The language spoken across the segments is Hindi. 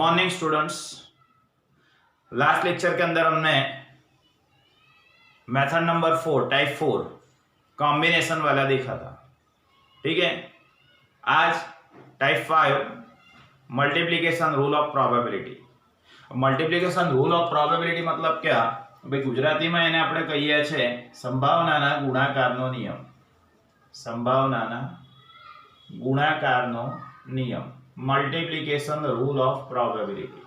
Morning students. लास्ट लेक्चर के अंदर हमने मेथड नंबर 4 टाइप 4 कॉम्बिनेशन वाला देखा था। ठीक है, आज type 5 multiplication rule of probability. Multiplication rule of probability मतलब क्या? भाई ગુજરાતીમાં એને આપણે કહીએ છે સંભાવનાના ગુણાકારનો નિયમ। સંભાવનાના ગુણાકારનો નિયમ, मल्टीप्लिकेशन रूल ऑफ प्रोबेबिलिटी।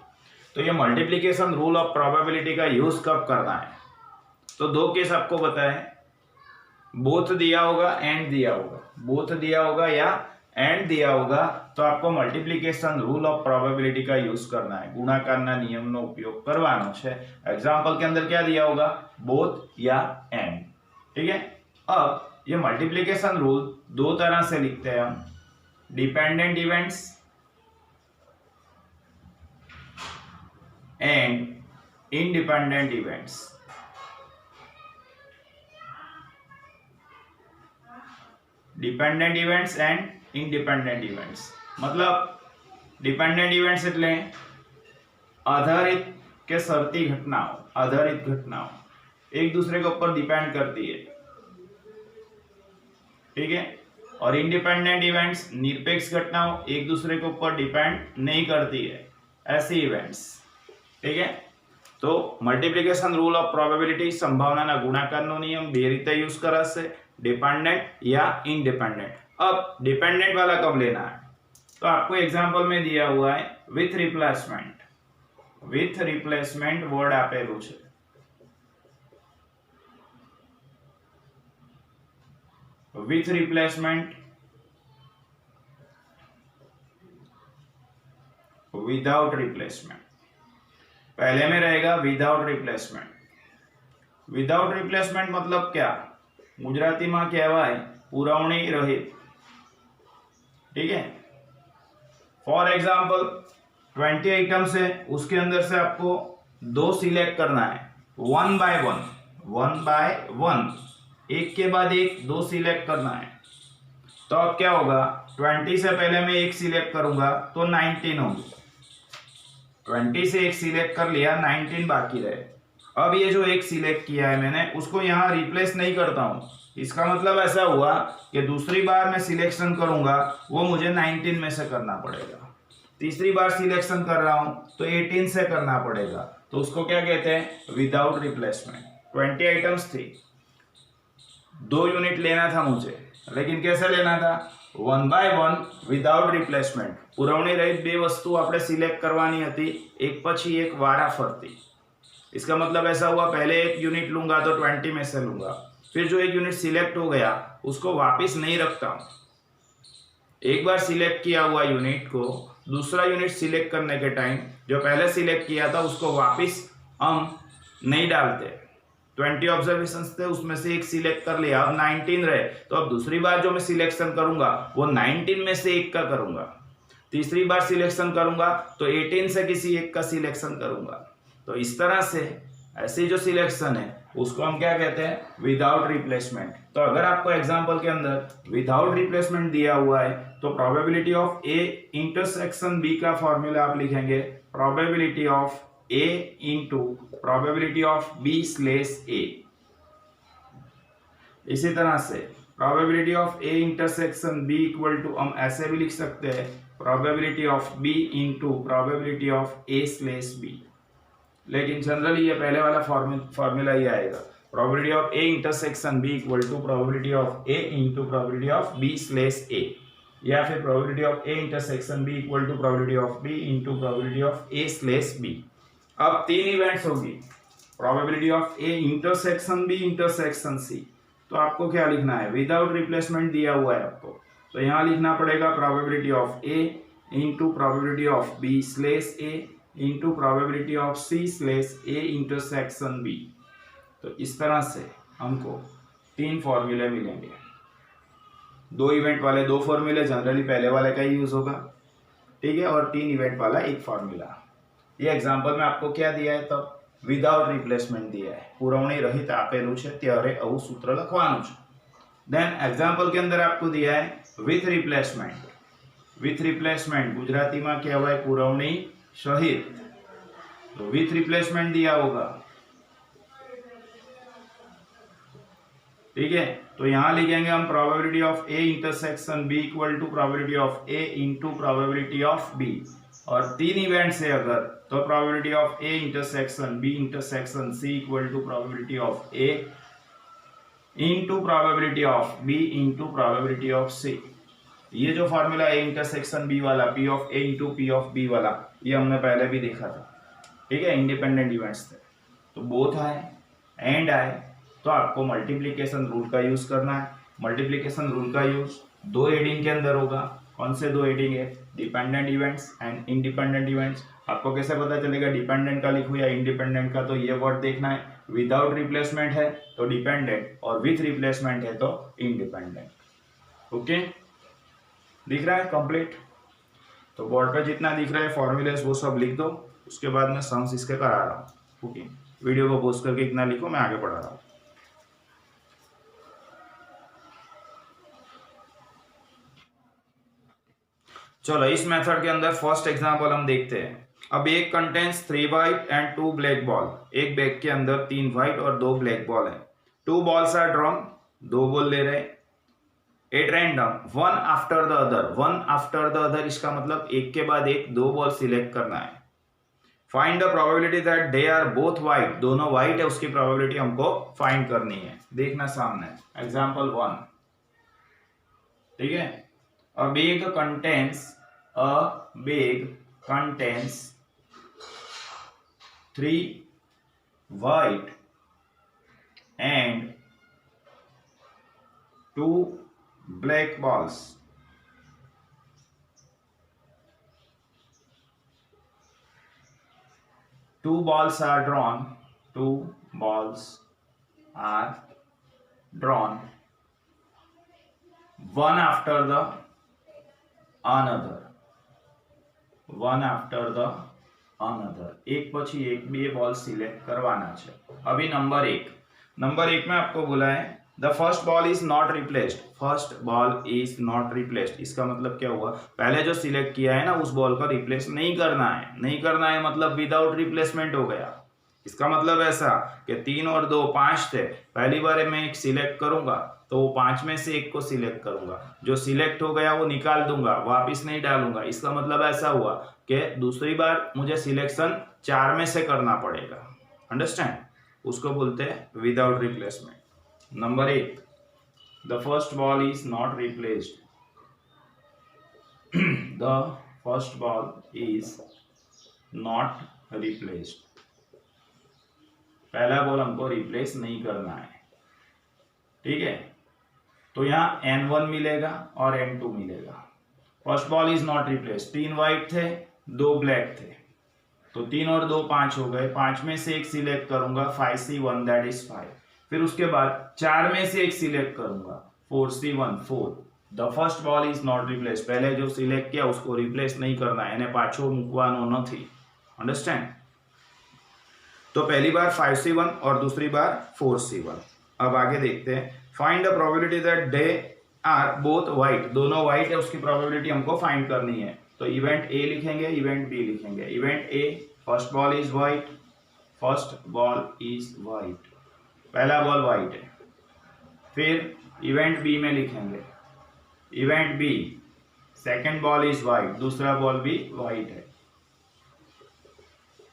तो ये मल्टीप्लिकेशन रूल ऑफ प्रोबेबिलिटी का यूज कब करना है? तो दो केस आपको बताएं, बोथ दिया होगा एंड दिया होगा, बोथ दिया होगा या एंड दिया होगा, तो आपको मल्टीप्लिकेशन रूल ऑफ प्रोबेबिलिटी का यूज करना है, गुणाकारना नियमનો उपयोग करવાનો છે। एग्जांपल के अंदर क्या दिया होगा? बोथ या एंड। ठीक है, अब ये मल्टीप्लिकेशन रूल दो तरह से लिखते हैं हम, dependent events and independent events. Dependent events and independent events मतलब डिपेंडेंट इवेंट्स એટલે आधारित के शर्ती घटनाओं, आधारित घटनाओं एक दूसरे के ऊपर डिपेंड करती है। ठीक है, और इंडिपेंडेंट इवेंट्स निरपेक्ष घटनाओं एक दूसरे के ऊपर डिपेंड नहीं करती है, ऐसी इवेंट्स। ठीक है, तो मल्टीप्लिकेशन रूल ऑफ प्रोबेबिलिटी संभावनाना गुणाकारનો નિયમ બે રીતે यूज कराશે, डिपेंडेंट या इंडिपेंडेंट। अब डिपेंडेंट वाला कब लेना है? तो आपको एग्जांपल में दिया हुआ है with replacement. With replacement word आपेलू है, विथ रिप्लेसमेंट, विदाउट रिप्लेसमेंट। पहले में रहेगा विदाउट रिप्लेसमेंट। विदाउट रिप्लेसमेंट मतलब क्या? गुजराती में कहवाय पुरवणी रहित। ठीक है, फॉर एग्जाम्पल 20 आइटम्स है, उसके अंदर से आपको दो सिलेक्ट करना है, वन बाय वन, एक के बाद एक दो सिलेक्ट करना है। तो अब क्या होगा? 20 से पहले मैं एक सिलेक्ट करूंगा तो 19 होंगे, 20 से एक सिलेक्ट कर लिया, 19 बाकी रहे। अब ये जो एक सिलेक्ट किया है मैंने, उसको यहाँ रिप्लेस नहीं करता हूँ। इसका मतलब ऐसा हुआ कि दूसरी बार मैं सिलेक्शन करूंगा वो मुझे 19 में से करना पड़ेगा। तीसरी बार सिलेक्शन कर रहा हूं तो 18 से करना पड़ेगा। तो उसको क्या कहते हैं? Without replacement. 20 आइटम्स थी, 2 यूनिट लेना था मुझे, लेकिन कैसे लेना था? One by one without replacement. पुरवणी रहित बे वस्तु आपणे सिलेक्ट करवानी हती, एक पछी एक वारा फरती। इसका मतलब ऐसा हुआ, पहले एक यूनिट लूंगा तो 20 में से लूंगा, फिर जो एक यूनिट सिलेक्ट हो गया उसको वापस नहीं रखता हूं। एक बार सिलेक्ट किया हुआ यूनिट को दूसरा यूनिट सिलेक्ट करने के टाइम जो पहले सिलेक्ट किया था उसको वापस हम नहीं डालते। 20 ऑब्जर्वेशंस थे, उसमें से एक सिलेक्ट कर लिया, अब 19 रहे, तो अब दूसरी बार जो मैं सिलेक्शन करूंगा वो 19 में से एक का करूंगा। तीसरी बार सिलेक्शन करूंगा तो 18 से किसी एक का सिलेक्शन करूंगा। तो इस तरह से ऐसी जो सिलेक्शन है उसको हम क्या कहते हैं? Without replacement. तो अगर आपको एग्जांपल के अंदर विदाउट रिप्लेसमेंट दिया हुआ है तो probability of A intersection B का फॉर्मूला आप लिखेंगे probability of A into probability of B slash A. इसी तरह से probability of A intersection B equal to हम ऐसे भी लिख सकते हैं probability of B into probability of A slash B, लेकिन जनरली ये पहले वाला फॉर्मूला ही आएगा, probability of A intersection B equal to probability of A into probability of B slash ए, या फिर probability of A intersection B equal to probability of B into probability of A slash B. अब 3 इवेंट्स होगी, probability of A intersection B intersection C. तो आपको क्या लिखना है? विदाउट रिप्लेसमेंट दिया हुआ है आपको, तो यहाँ लिखना पड़ेगा probability of A into probability of B slash A into probability of C slash A intersection B. तो इस तरह से हमको 3 फॉर्मूले मिलेंगे। 2 इवेंट वाले 2 फॉर्मूले, जनरली पहले वाले का ही यूज होगा। ठीक है, और 3 इवेंट वाला एक फॉर्मूला। ये एग्जांपल में आपको क्या दिया है? तब विदाउट रिप्लेसमेंट दिया है, पुरवणी रहित आपेलू है, त्यारे आવું सूत्र लखवानुं छे। देन एग्जांपल के अंदर आपको दिया है with replacement. With replacement Gujarati में कहवाय पुरवणी शहीद, तो विथ रिप्लेसमेंट दिया होगा, ठीक है। तो यहां लिखेंगे हम probability of A intersection B equal to probability of A into probability of B, और 3 इवेंट्स है अगर, तो probability of A intersection B intersection C equal to probability of A into probability of B into probability of C. ये जो फॉर्मूला ए इंटरसेक्शन बी वाला, P of A into P of B वाला, ये हमने पहले भी देखा था, ठीक है। इंडिपेंडेंट इवेंट्स थे, तो बोथ आए एंड आए, तो आपको मल्टीप्लिकेशन रूल का यूज करना है। मल्टीप्लिकेशन रूल का यूज 2 हेडिंग के अंदर होगा। कौन से 2 हेडिंग है? Dependent events and independent events. आपको कैसे पता चलेगा डिपेंडेंट का लिखूं या इंडिपेंडेंट का? तो ये वर्ड देखना है, विदाउट रिप्लेसमेंट है तो डिपेंडेंट, और विथ रिप्लेसमेंट है तो इंडिपेंडेंट। ओके, दिख रहा है कंप्लीट? तो बोर्ड पे जितना दिख रहा है फॉर्मूलेस वो सब लिख दो, उसके बाद मैं सम्स इसके करा रहा हूँ। ओके, वीडियो को पोस्ट करके इतना लिखो, मैं आगे पढ़ा रहा हूँ। चलो इस मेथड के अंदर फर्स्ट एग्जांपल हम देखते हैं। अब एक contains 3 white and 2 black ball. एक बैग के अंदर 3 व्हाइट और 2 ब्लैक बॉल है। 2 बॉल्स आर ड्रॉन, 2 बॉल ले रहे at random, one after the other. One after the other इसका मतलब एक के बाद एक 2 बॉल सिलेक्ट करना है। Find the probability that they are both white, दोनों व्हाइट है उसकी प्रोबेबिलिटी हमको फाइंड करनी है। देखना सामने एग्जांपल 1, ठीक है। A bag contains 3 white and 2 black balls. Two balls are drawn. One after the another, एक પછી એક 2 बॉल सिलेक्ट करवाना છે। अभी नंबर 1 में आपको बोला है the first ball is not replaced. First ball is not replaced, इसका मतलब क्या हुआ? पहले जो सिलेक्ट किया है ना उस बॉल को रिप्लेस नहीं करना है, मतलब विदाउट रिप्लेसमेंट हो गया। इसका मतलब ऐसा कि 3 और 2 5 थे, पहली बार मैं एक सिलेक्ट करूंगा तो 5 में से एक को सिलेक्ट करूंगा, जो सिलेक्ट हो गया वो निकाल दूंगा, वापस नहीं डालूंगा। इसका मतलब ऐसा हुआ कि दूसरी बार मुझे सिलेक्शन 4 में से करना पड़ेगा। अंडरस्टैंड? उसको बोलते हैं without replacement. Number 1, the first ball is not replaced. The first ball is not replaced, पहला बॉल हमको रिप्लेस नहीं करना है, ठीक है। तो यहाँ N1 मिलेगा और N2 मिलेगा। First ball is not replace, 3 white थे 2 ब्लैक थे, तो 3 और 2 5 हो गए। 5 में से एक सिलेक्ट करूंगा 5C1 दैट इज 5। फिर उसके बाद 4 में से एक सिलेक्ट करूंगा 4C1 4। The first ball is not replace, पहले जो सिलेक्ट किया उसको रिप्लेस नहीं करना है, એને પાછો મૂકવાનો નથી। अंडरस्टैंड? तो पहली बार 5C1 और दूसरी बार 4C1। अब आगे देखते हैं। Find the probability that they are both white, दोनों व्हाइट है उसकी प्रोबेबिलिटी हमको फाइंड करनी है। तो इवेंट ए लिखेंगे, इवेंट बी लिखेंगे। Event A, first ball is white, पहला बॉल व्हाइट है। फिर इवेंट बी में लिखेंगे, event B, second ball is white, दूसरा बॉल भी व्हाइट है।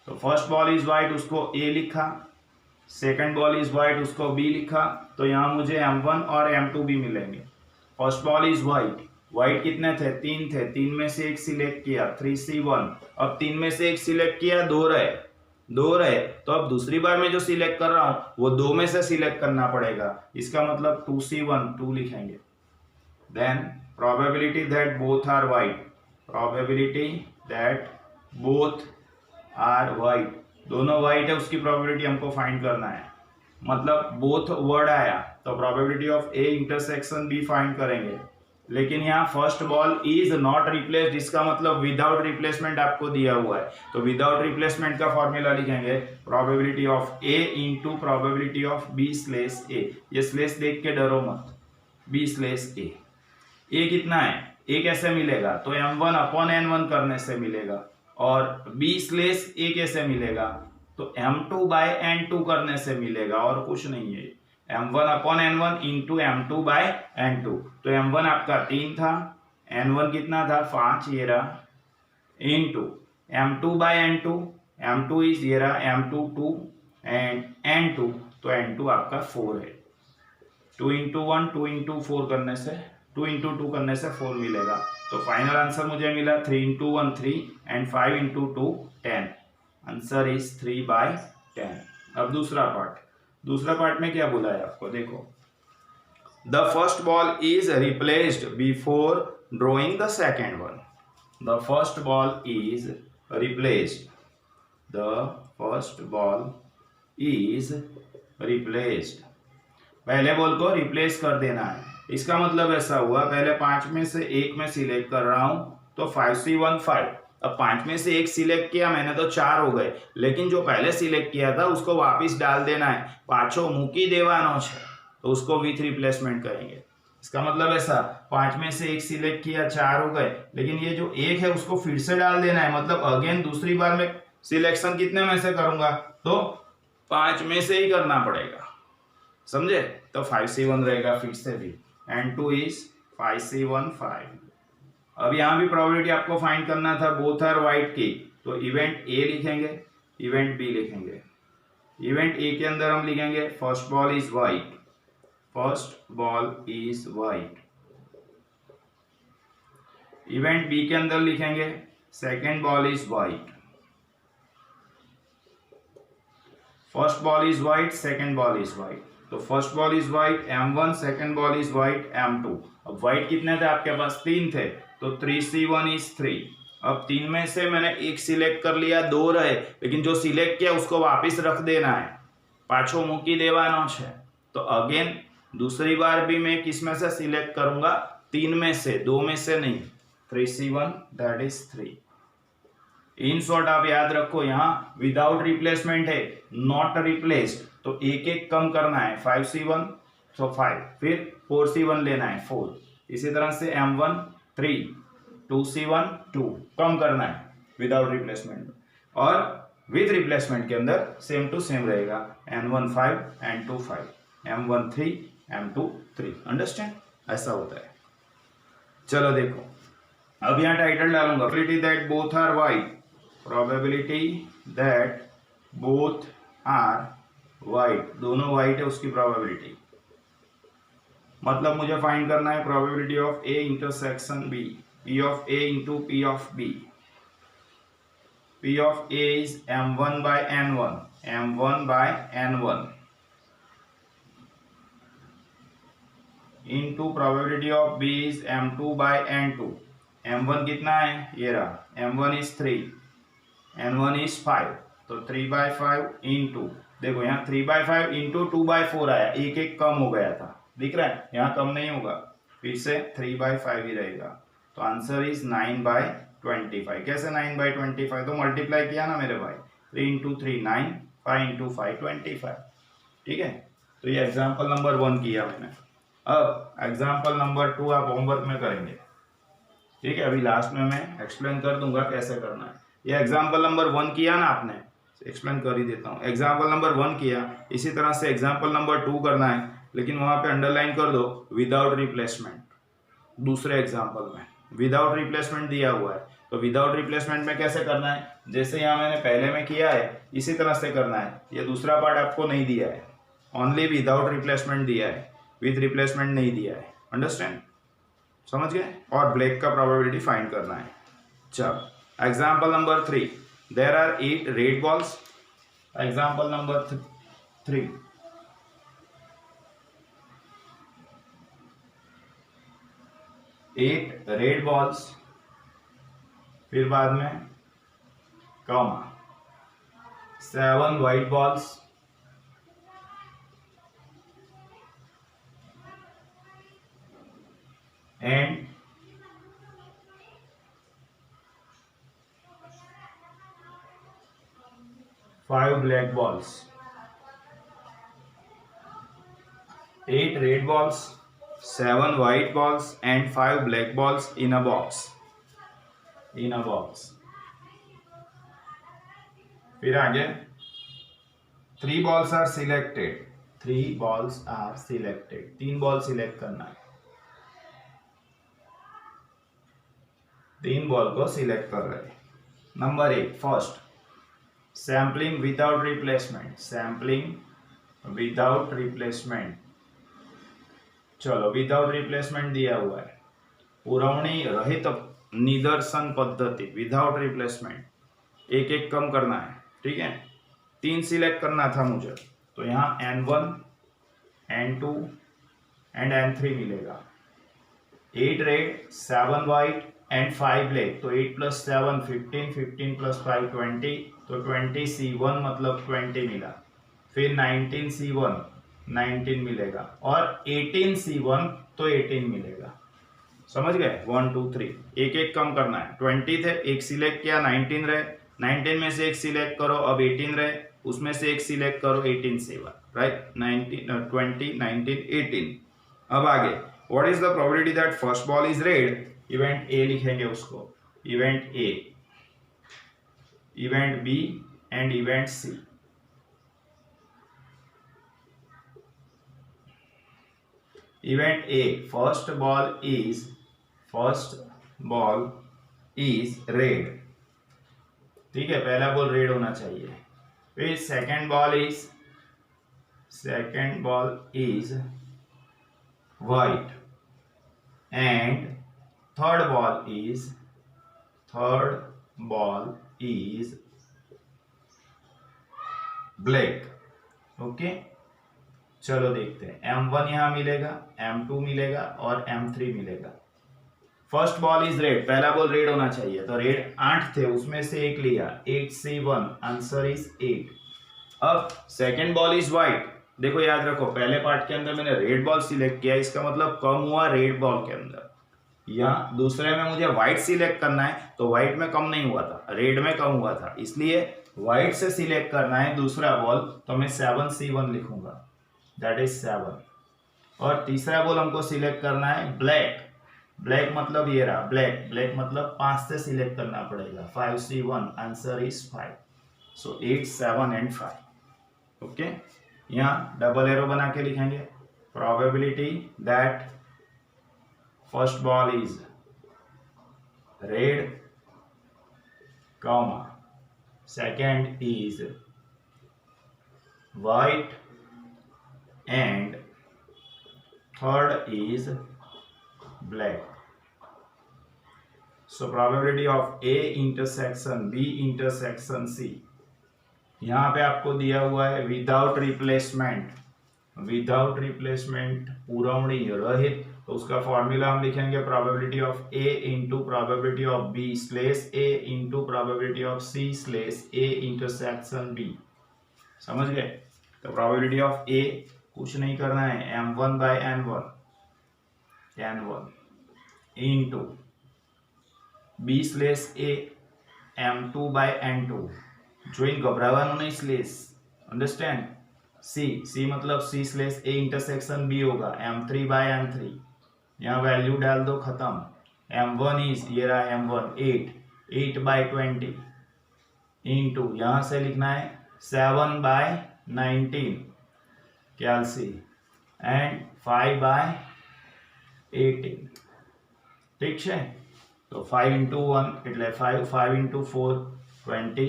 तो फर्स्ट बॉल इज व्हाइट उसको ए लिखा, सेकेंड बॉल इज व्हाइट उसको बी लिखा। तो यहाँ मुझे M1 और M2 भी मिलेंगे। First ball is white, white कितने थे? 3 थे, 3 में से एक सिलेक्ट किया 3C1। अब 3 में से एक सिलेक्ट किया 2 रहे, तो अब दूसरी बार में जो सिलेक्ट कर रहा हूं वो 2 में से सिलेक्ट करना पड़ेगा। इसका मतलब 2C1 2 लिखेंगे। Then probability that both are white, दोनों व्हाइट है उसकी प्रोबेबिलिटी हमको फाइंड करना है। मतलब बोथ वर्ड आया तो probability of A intersection B find करेंगे। लेकिन यहाँ first ball is not replaced, इसका मतलब विदाउट रिप्लेसमेंट आपको दिया हुआ है। तो विदाउट रिप्लेसमेंट का फॉर्मूला लिखेंगे probability of A into probability of B slash A. ये स्लेस देख के डरो मत, बी स्लेस ए कितना है? ए कैसे मिलेगा? तो M1 अपॉन N1 करने से मिलेगा। और b स्लेश a कैसे मिलेगा, तो m2 बाय n2 करने से मिलेगा, और कुछ नहीं है। m1 upon n1 into m2 by n2, तो m1 आपका 3 था, n1 कितना था 5, ये रहा, into m2 by n2, m2 is ये रहा m2 2 एंड n2, तो n2 आपका 4 है। 2 इंटू 1 2 इंटू 4 करने से 2 इंटू 2 करने से 4 मिलेगा। तो फाइनल आंसर मुझे मिला 3 into 1 3 and 5 into 2 10। Answer is 3 by 10। अब दूसरा पार्ट में क्या बोला है आपको, देखो, the first ball is replaced before drawing the second one. The first ball is replaced, the first ball is replaced, पहले बॉल को रिप्लेस कर देना है। इसका मतलब ऐसा हुआ, पहले 5 में से 1 में सिलेक्ट कर रहा हूं, तो 5C1 5। अब 5 में से 1 सिलेक्ट किया मैंने तो 4 हो गए, लेकिन जो पहले सिलेक्ट किया था उसको वापस डाल देना है। पाछो मूकी देवानो है, तो उसको विथ रिप्लेसमेंट करेंगे। इसका मतलब ऐसा, 5 में से 1 सिलेक्ट किया 4 हो गए, लेकिन ये जो 1 है उसको फिर से डाल देना है। मतलब अगेन दूसरी बार में सिलेक्शन कितने में से करूंगा, तो 5 में से ही करना पड़ेगा, समझे। तो 5C1 रहेगा फिर से भी, n2 इज 5C1 5। अब यहाँ भी प्रोबेबिलिटी आपको फाइंड करना था, बोथ आर वाइट की, तो इवेंट ए लिखेंगे, इवेंट बी लिखेंगे। इवेंट ए के अंदर हम लिखेंगे first ball is white, first ball is white. Event B के अंदर लिखेंगे second ball is white, first ball is white, second ball is white. तो first ball is white m1, second ball is white m2। अब वाइट कितने थे आपके पास, 3 थे, तो 3C1 इज 3। अब 3 में से मैंने 1 सिलेक्ट कर लिया, 2 रहे, लेकिन जो सिलेक्ट किया उसको वापस रख देना है, पाछो मूकी देवानो है। तो अगेन दूसरी बार भी मैं किस में से सिलेक्ट करूंगा, 3 में से, 2 में से नहीं। 3C1 that is 3। In short आप याद रखो, यहाँ विदाउट रिप्लेसमेंट है, नॉट रिप्लेस्ड, तो एक एक कम करना है। 5C1 तो 5, फिर 4C1 लेना है 4, इसी तरह से m1 3, 2C1 2 कम करना है विदाउट रिप्लेसमेंट। और विथ रिप्लेसमेंट के अंदर सेम टू सेम रहेगा, n1 5 n2 5, m1 3 m2 3। Understand, ऐसा होता है। चलो देखो, अब यहाँ टाइटल डालूंगा, probability that both are white, probability that both are white, दोनों वाइट है उसकी प्रोबेबिलिटी। मतलब मुझे फाइंड करना है probability of A intersection B, P of A into P of B. P of A is m1 by n1, m1 by n1 into probability of B is m2 by n2। m1 कितना है, ये रहा, m1 इज 3, n1 इज 5, तो 3/5 इंटू, देखो यहाँ 3/5 इंटू 2/4 आया, एक एक कम हो गया था, दिख रहा है, यहाँ कम नहीं होगा, फिर से 3/5 ही रहेगा। तो आंसर इज 9/25। कैसे 9/25, तो मल्टीप्लाई किया ना मेरे भाई, 3 इंटू 3 9, 5 इंटू 5 25। ठीक है, तो ये एग्जाम्पल नंबर 1 किया मैंने। अब एग्जाम्पल नंबर 2 आप होमवर्क में करेंगे, ठीक है, अभी लास्ट में मैं एक्सप्लेन कर दूंगा कैसे करना है। ये एग्जाम्पल नंबर 1 किया ना आपने, एक्सप्लेन कर ही देता हूँ। एग्जाम्पल नंबर 1 किया, इसी तरह से एग्जाम्पल नंबर 2 करना है, लेकिन वहां पे अंडरलाइन कर दो विदाउट रिप्लेसमेंट। दूसरे एग्जाम्पल में विदाउट रिप्लेसमेंट दिया हुआ है, तो विदाउट रिप्लेसमेंट में कैसे करना है, जैसे यहाँ मैंने पहले में किया है इसी तरह से करना है। ये दूसरा पार्ट आपको नहीं दिया है, ओनली विदाउट रिप्लेसमेंट दिया है, विथ रिप्लेसमेंट नहीं दिया है। अंडरस्टैंड, समझ गए। और ब्लैक का प्रोबेबिलिटी फाइंड करना है। चलो example number 3, there are 8 red balls. Example number 3, 8 red balls, फिर बाद में comma 7 white balls, and 5 black balls। 8 red balls, 7 white balls and 5 black balls in a box। फिर आगे 3 balls are selected, 3 balls are selected, 3 ball select करना है, 3 बॉल को सिलेक्ट कर रहे हैं। Number 1 first sampling without replacement, sampling without replacement. चलो विदाउट रिप्लेसमेंट दिया हुआ है, पुरवणी रहित निदर्शन पद्धति विदाउट रिप्लेसमेंट, एक एक कम करना है, ठीक है। 3 सिलेक्ट करना था मुझे, तो यहाँ N1 N2 एंड N3 मिलेगा। 8 रेड 7 वाइट एंड 5 ब्लैक, तो 8 + 7 15, 15 + 5 20, तो 20 C1 मतलब 20 मिला। फिर 19 C1 19 मिलेगा और 18 C1 तो 18 मिलेगा। समझ गए? 1 2 3 एक एक कम करना है। 20 थे, एक सिलेक्ट किया, 19 रहे, 19 में से एक सिलेक्ट करो, अब 18 रहे, उसमें से एक सिलेक्ट करो, 18 C1, राइट। 19 20 19 18। अब आगे what is the probability that first ball is red? Event A लिखेंगे उसको, event A, event B and event C. Event A first ball is red, ठीक है, पहला बॉल रेड होना चाहिए। फिर second ball is white and third ball is black. Okay, चलो देखते हैं। M1 यहां मिलेगा, M2 मिलेगा और M3 मिलेगा। फर्स्ट बॉल इज रेड, पहला बॉल रेड होना चाहिए, तो रेड 8 थे, उसमें से एक लिया, 8 C1, आंसर इज 8। अब सेकेंड बॉल इज व्हाइट, देखो याद रखो पहले पार्ट के अंदर मैंने रेड बॉल सिलेक्ट किया, इसका मतलब कम हुआ रेड बॉल के अंदर। यहाँ दूसरे में मुझे व्हाइट सिलेक्ट करना है, तो व्हाइट में कम नहीं हुआ था, रेड में कम हुआ था, इसलिए व्हाइट से सिलेक्ट करना है दूसरा बॉल, तो मैं 7 C1 लिखूंगा, दैट इज 7। और तीसरा बॉल हमको सिलेक्ट करना है ब्लैक, ब्लैक मतलब ये रहा ब्लैक, ब्लैक मतलब 5 से सिलेक्ट करना पड़ेगा, 5 C1, answer is 5। So 8 7 and 5। Okay, यहाँ डबल एरो बना के लिखेंगे, probability that first ball is red, comma second is white and third is black. So probability of A intersection B intersection C, यहाँ पे आपको दिया हुआ है विदाउट रिप्लेसमेंट, पुरवणी रहित, तो उसका फॉर्मूला हम लिखेंगे probability of A into probability of B slash A into probability of C slash A intersection B। समझ गए? तो प्रोबेबिलिटी ऑफ A कुछ नहीं करना है, M1 by N1 into B slash A M2 by N2, જોઈ घबराવાનું नहीं स्लेश, अंडरस्टैंड। C मतलब C slash A intersection B होगा, M3 by M3, यहाँ वैल्यू डाल दो, खत्म। M1 इज, ये रहा M1 8 by 20 इंटू यहाँ से लिखना है 7 by 19 कैलसी एंड 5 by 18, ठीक है। तो 5 into 1 એટલે 5 into 4 20,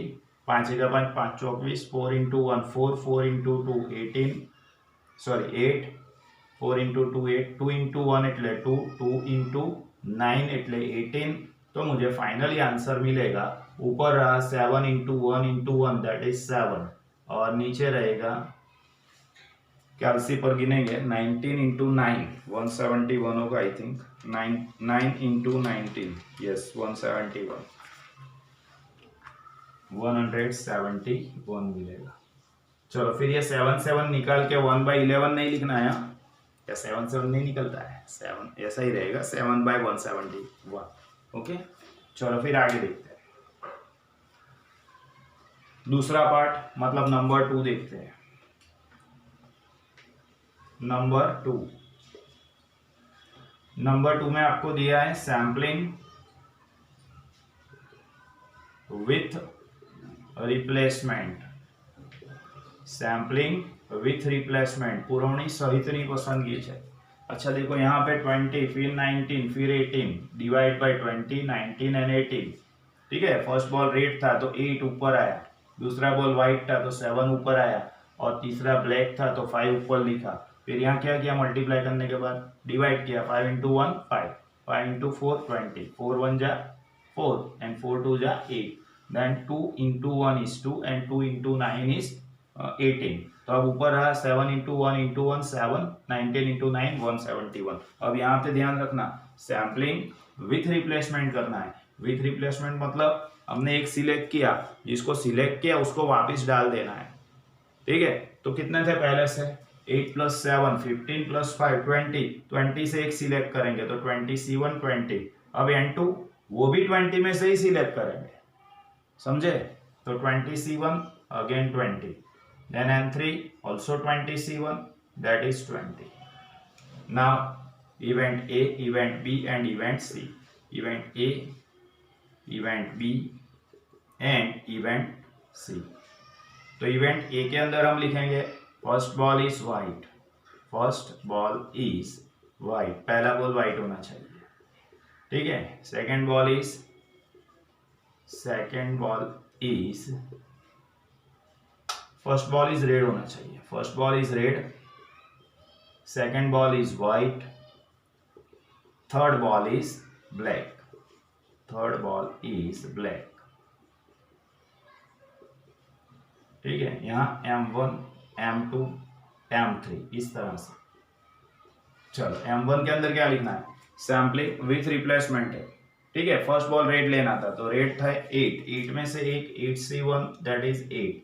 5 × 5 5 24, 4 into 1 4, 4 into 2 18, sorry 8, 4 into 2 8, 2 into 1 એટલે 2, 2 into 9 એટલે 18। तो मुझे फाइनली आंसर मिलेगा, ऊपर रहा 7 into 1 into 1 दैट इज 7, और नीचे रहेगा कैलसी पर गिनेंगे 19 into 9 171 होगा, आई थिंक 9 into 19, यस 171 मिलेगा। चलो फिर ये 7 7 निकाल के 1 by 11 नहीं लिखना है, या 7 7 नहीं निकलता है, 7 ऐसा ही रहेगा, 7 by 171। ओके, चलो फिर आगे देखते हैं दूसरा पार्ट, मतलब नंबर 2 देखते हैं। नंबर 2 में आपको दिया है sampling with replacement, sampling with replacement, पुरवणी सहितनी पसंदगी है। अच्छा देखो यहाँ पे 20, फिर 19, फिर 18, डिवाइड बाय 20, 19 एंड 18। ठीक है, फर्स्ट बॉल रेड था तो 8 ऊपर आया, दूसरा बॉल व्हाइट था तो 7 ऊपर आया, और तीसरा ब्लैक था तो 5 ऊपर लिखा। फिर यहाँ क्या किया, मल्टीप्लाई करने के बाद डिवाइड किया, 5 इंटू 1 5, 5 इंटू 4 20, 4 1 जा 4 एंड 4 2 जा 8, then 2 into 1 is 2 and 2 into 9 is 18। तो अब ऊपर रहा 7 इंटू 1 इंटू 1 7, 19 इंटू 9 171। अब यहाँ पे ध्यान रखना, सैम्पलिंग विथ रिप्लेसमेंट करना है। विथ रिप्लेसमेंट मतलब हमने एक सिलेक्ट किया, जिसको सिलेक्ट किया उसको वापस डाल देना है। ठीक है, तो कितने थे पहले से, 8 + 7 15 + 5 20, 20 से एक सिलेक्ट करेंगे तो 27 20। अब N2 वो भी 20 में से ही सिलेक्ट करेंगे, समझे, तो 27 again 20, then N3 also 27, that is 20. Now event A, event B and event C. Event A, event B and event C. तो इवेंट ए के अंदर हम लिखेंगे first ball is white, first ball is white, पहला बॉल वाइट होना चाहिए। ठीक है, second ball is first ball is red होना चाहिए, first ball is red, second ball is white, third ball is black, third ball is black. ठीक है, यहाँ M1 M2 M3 इस तरह से। चलो M1 के अंदर क्या लिखना है, सैम्पलिंग विथ रिप्लेसमेंट है। ठीक है, फर्स्ट बॉल रेड लेना था तो रेड था 8, 8 में से एक 8C1 दैट इज 8,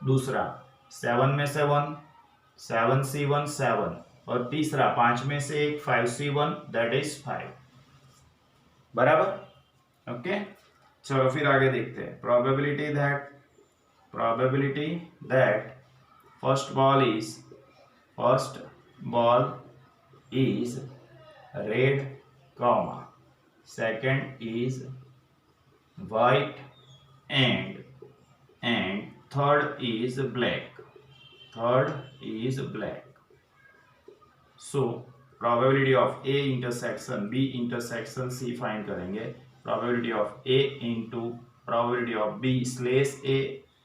दूसरा 7 में से 1 7C1 7, और तीसरा 5 में से एक 5C1 दैट इज 5। बराबर, ओके। चलो फिर आगे देखते हैं, probability that first ball is red, comma, second is white and third is black, so probability of A intersection B intersection C find करेंगे। probability of A into probability of B slash A,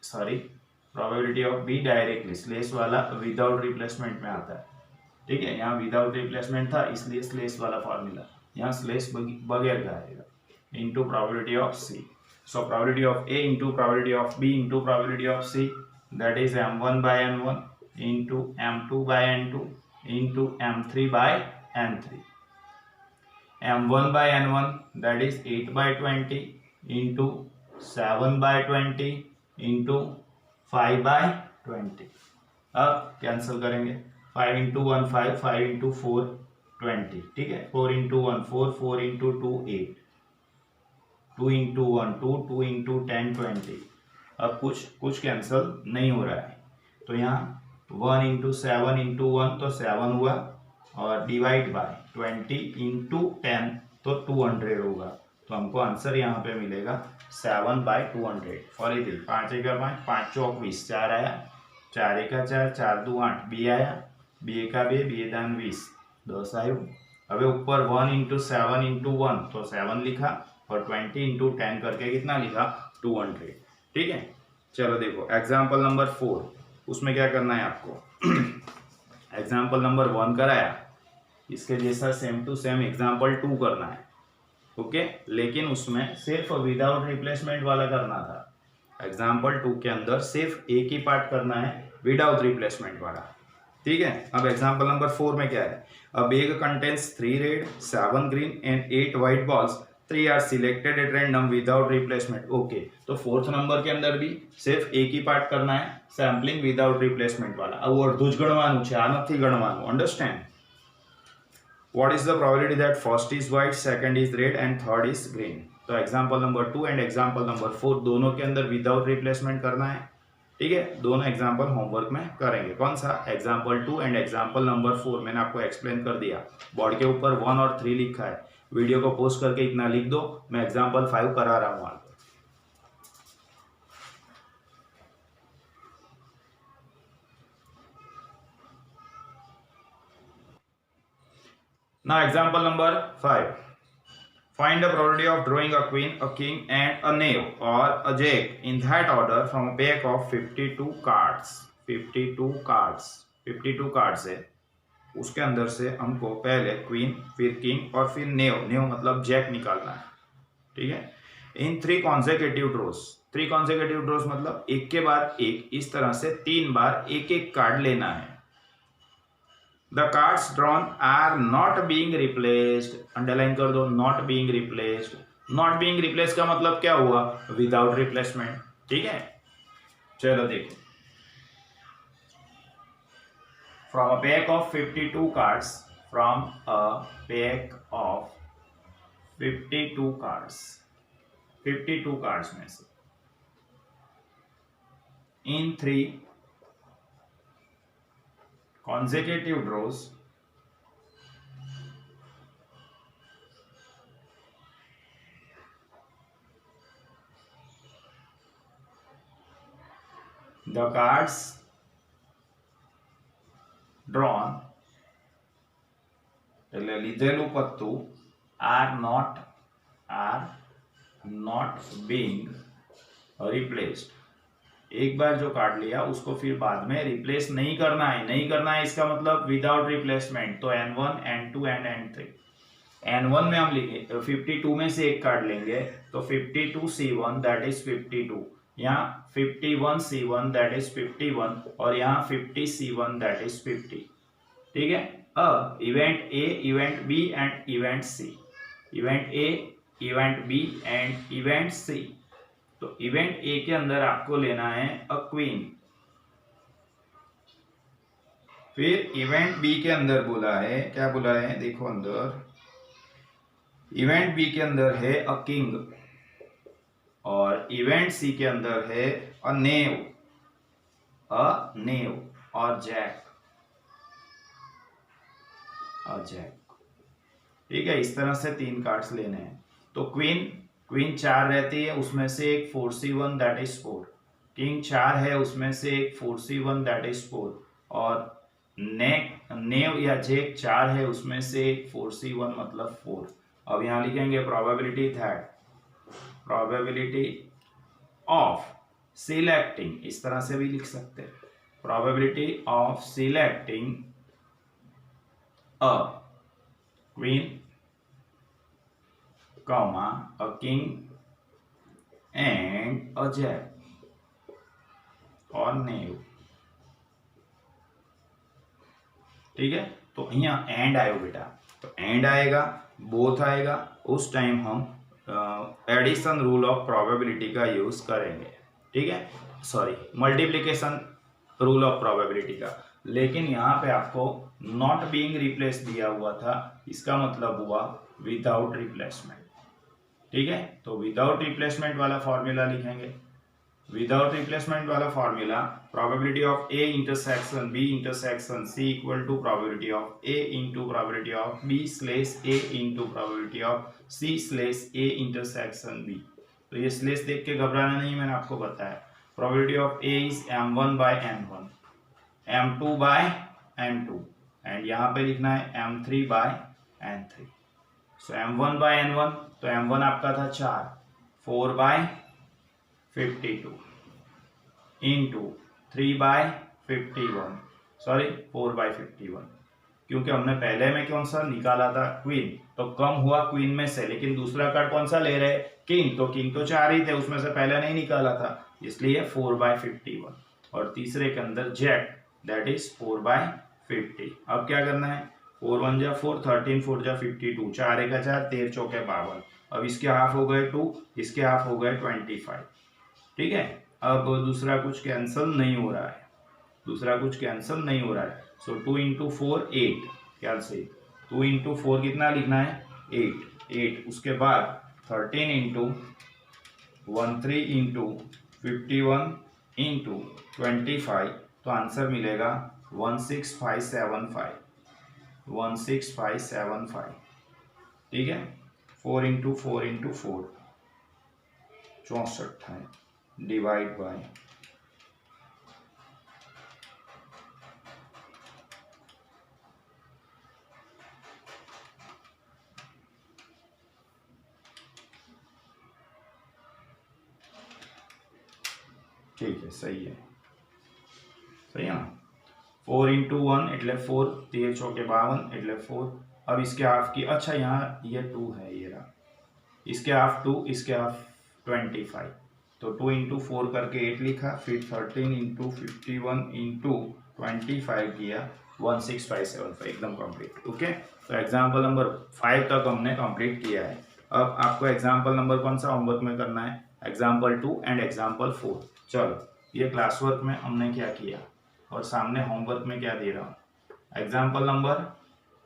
sorry probability of be directly, slash वाला विदाउट रिप्लेसमेंट में आता है। ठीक है, यहाँ विदाउट रिप्लेसमेंट था इसलिए स्लेश वाला फॉर्मूला, यहाँ स्लेश बगैर का आएगा, into probability of C. So probability of A into probability of B into probability of C, that is M1/N1 into M2/N2 into M3/N3। M1/N1 that is 8/20 into 7/20 into 5/20। अब कैंसिल करेंगे, 5 इंटू 1 5, 5 इंटू 4 20। ठीक है, 4 इंटू 1 4, 4 इंटू 2 8, 2 इंटू 1 2, 2 इंटू 10 20। अब कुछ कैंसिल नहीं हो रहा है, तो यहाँ 1 इंटू 7 इंटू 1 तो 7 हुआ, और डिवाइड बाय 20 इंटू 10 तो 200 होगा। तो हमको आंसर यहाँ पे मिलेगा 7/200। फॉर एग्जाम्पल 5 × 5 5 चौक 20, 4 आया, 4 × 4 4 2 8, बी आया, बी 1 2 बी 2 20 10 आयु। अब ऊपर 1 इंटू 7 इंटू 1 तो 7 लिखा, और 20 इंटू 10 करके कितना लिखा 200। ठीक है, चलो देखो एग्जाम्पल नंबर 4, उसमें क्या करना है आपको एग्जाम्पल नंबर 1 कराया, इसके जैसा सेम टू सेम एग्जाम्पल 2 करना है। ओके, लेकिन उसमें सिर्फ विदाउट रिप्लेसमेंट वाला करना था। एग्जाम्पल 2 के अंदर सिर्फ एक ही पार्ट करना है विदाउट रिप्लेसमेंट वाला। ठीक है, अब एग्जाम्पल नंबर 4 में क्या है, a bag contains 3 red 7 green and 8 white balls, 3 are selected at random without replacement. Okay, तो 4th नंबर के अंदर भी सिर्फ एक ही पार्ट करना है, सैम्पलिंग विदाउट रिप्लेसमेंट वाला। अब अर्धું જ ગણવાનું છે, આ નથી ગણવાનું, understand. What is the probability that first is white, second is red and third is green? तो example number 2 and example number 4 दोनों के अंदर विदाउट रिप्लेसमेंट करना है। ठीक है, दोनों एग्जाम्पल होमवर्क में करेंगे। कौन सा, एग्जाम्पल 2 एंड एग्जाम्पल नंबर 4 मैंने आपको एक्सप्लेन कर दिया। बोर्ड के ऊपर 1 और 3 लिखा है, वीडियो को पोस्ट करके इतना लिख दो, मैं एग्जाम्पल 5 करा रहा हूँ आपको। Now example number 5. Find the probability of drawing a queen, a king and a knave or a jack in that order from a pack of 52 cards. 52 cards है, उसके अंदर से हमको पहले क्वीन, फिर किंग और फिर नेव मतलब जैक निकालना है। ठीक है, इन 3 कॉन्सेक्यूटिव ड्रॉज मतलब एक के बाद एक, इस तरह से 3 बार एक एक कार्ड लेना है। The cards drawn are not being replaced, underline कर दो, not being replaced। not being replaced का मतलब क्या हुआ, without replacement। ठीक है, चलो देखो, from a pack of 52 cards, from a pack of 52 cards, 52 cards में से in 3 consecutive draws the cards drawn એટલે લીધેલું પત્તું are not being replaced। एक बार जो कार्ड लिया उसको फिर बाद में रिप्लेस नहीं करना है, इसका मतलब विदाउट रिप्लेसमेंट। तो N1, N2 and N3। N1 में हम लिखे 52 में से एक कार्ड लेंगे तो 52C1 दैट इज 52, यहाँ 51C1 दैट इज 51 और यहाँ 50C1 दैट इज 50। ठीक है, अब event A, event B and event C, event A, event B and event C. तो इवेंट ए के अंदर आपको लेना है अ क्वीन, फिर इवेंट बी के अंदर बोला है, क्या बोला है देखो अंदर, इवेंट बी के अंदर है अ किंग और इवेंट सी के अंदर है अ नेव और जैक, ठीक है। इस तरह से 3 कार्ड्स लेने हैं। तो क्वीन 4 रहती है, उसमें से एक 4C1 दैट इज 4, किंग 4 है, उसमें से एक 4C1 दैट इज 4 और नेव या जैक 4 है, उसमें से एक 4C1 मतलब 4। अब यहां लिखेंगे प्रोबेबिलिटी ऑफ सिलेक्टिंग, इस तरह से भी लिख सकते हैं, probability of selecting a queen, comma a king and a jack और knave। ठीक है, तो यहाँ एंड आयो बेटा, तो एंड आएगा, बोथ आएगा, उस टाइम हम एडिशन रूल ऑफ प्रोबेबिलिटी का यूज करेंगे। ठीक है, sorry multiplication rule of probability का। लेकिन यहाँ पे आपको नॉट बीइंग रिप्लेस दिया हुआ था, इसका मतलब हुआ विदाउट रिप्लेसमेंट। ठीक है, तो विदाउट रिप्लेसमेंट वाला फॉर्मूला लिखेंगे। विदाउट रिप्लेसमेंट वाला formula, probability of A intersection B intersection C equal to probability of A into probability of B slash A into probability of C slash A intersection B. तो ये स्लेस देख के घबराना नहीं, मैंने आपको बताया। Probability of A is M1 by N1, M2 by N2 and यहाँ पे लिखना है M3 by N3। So M1 by N1, तो M1 आपका था 4, 4 by 52 into 3 by 51, sorry 4 by 51, क्योंकि हमने पहले में कौन सा निकाला था क्वीन, तो कम हुआ क्वीन में से, लेकिन दूसरा कार्ड कौन सा ले रहे किंग, तो किंग तो 4 ही थे, उसमें से पहले नहीं निकाला था, इसलिए 4 by 51 और तीसरे के अंदर जैक दैट इज 4 by 50। अब क्या करना है, 4 1 जा 4, 13 4 जा 52, 4 1 4, 13 चौके 52। अब इसके हाफ हो गए 2, इसके हाफ हो गए 25। ठीक है, अब दूसरा कुछ कैंसिल नहीं हो रहा है, सो 2 इंटू 4 8, क्या से 2 इंटू 4 कितना लिखना है 8, उसके बाद 13 इंटू 13 इंटू 51 इंटू 25, तो आंसर मिलेगा 16575। ठीक है, 4 इंटू 4 इंटू 4 64 है, डिवाइड बाय ठीक है, सही है ना। 4 × 1 એટલે 4, 13 × 52 એટલે 4। अब इसके हाफ की, अच्छा यहाँ ये 2 है, ये रहा, इसके हाफ 2, इसके हाफ 25, तो 2 × 4 करके 8 लिखा, फिर 13 × 51 × 25 किया, 16575, एकदम कंप्लीट। ओके, तो एग्जाम्पल नंबर 5 तक हमने कंप्लीट किया है। अब आपको एग्जाम्पल नंबर कौन सा होमवर्क में करना है? Example 2 and example 4। चलो, ये क्लास वर्क में हमने क्या किया और सामने होमवर्क में क्या दे रहा हूँ। एग्जाम्पल नंबर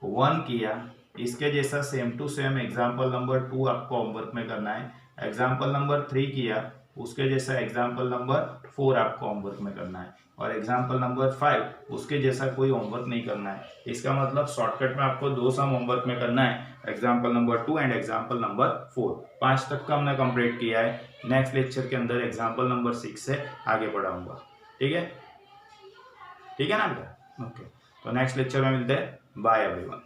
1 किया, इसके जैसा same to same example number 2 आपको होमवर्क में करना है। एग्जाम्पल नंबर 3 किया, उसके जैसा एग्जाम्पल नंबर 4 आपको होमवर्क में करना है। और एग्जाम्पल नंबर 5 उसके जैसा कोई होमवर्क नहीं करना है। इसका मतलब शॉर्टकट में आपको 2 सम होमवर्क में करना है, example number 2 and example number 4। 5 तक का हमने कंप्लीट किया है। नेक्स्ट लेक्चर के अंदर एग्जाम्पल नंबर 6 से आगे बढ़ाऊंगा। ठीक है ना बेटा? ओके, तो नेक्स्ट लेक्चर में मिलते हैं। Bye everyone.